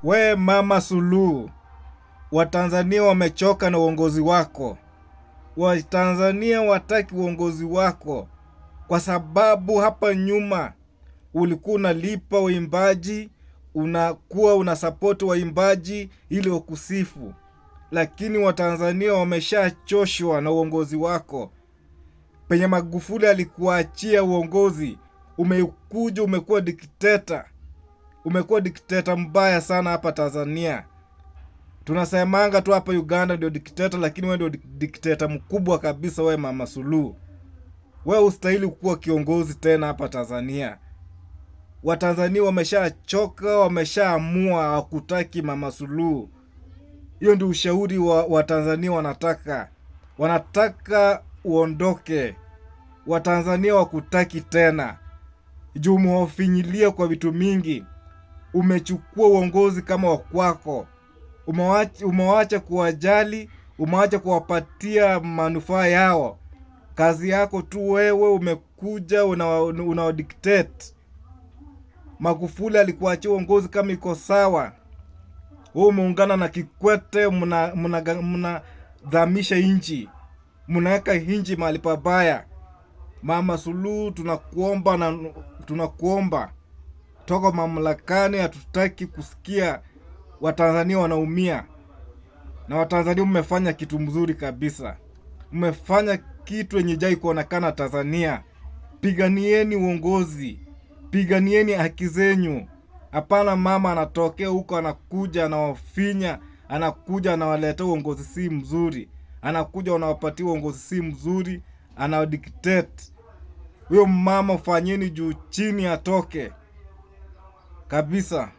We Mama Suluhu, Watanzania wamechoka na uongozi wako. Watanzania wataki uongozi wako kwa sababu hapa nyuma ulikuwa unalipa waimbaji, unakuwa unasapoti waimbaji ili wakusifu. Lakini Watanzania wameshachoshwa na uongozi wako. Penye Magufuli alikuachia uongozi, umekuja umekuwa dikteta. Umekuwa dikteta mbaya sana hapa Tanzania. Tunasemanga tu hapa Uganda ndio dikteta, lakini wewe ndio dikteta mkubwa kabisa wewe Mama Suluhu. Wewe ustahili kuwa kiongozi tena hapa Tanzania. Watanzania wameshachoka, wameshaamua hawakutaki Mama Suluhu. Hiyo ndio ushauri wa Tanzania wanataka. Wanataka uondoke. Watanzania wakutaki tena. Juu umewafinyilia kwa vitu mingi. Umechukua uongozi kama wakwako. Umewacha kuwajali, umewacha kuwapatia manufaa yao. Kazi yako tu wewe umekuja unawadictate. Magufuli alikuachia uongozi kama iko sawa. Wewe umeungana na Kikwete, mnadhamisha inchi. Mnaweka inchi mahali pabaya. Mama Suluhu, tunakuomba toka mamlakani. Hatutaki kusikia Watanzania wanaumia. Na Watanzania mmefanya kitu mzuri kabisa. Mmefanya kitu yenye haijai kuonekana Tanzania. Piganieni uongozi. Piganieni haki zenyu. Hapana mama anatokea huko anakuja anawafinya, anakuja anawaletea uongozi si mzuri. Anakuja anawapatia uongozi si mzuri, anawadictate. Huyo mama fanyeni juu chini atoke. Kabisa.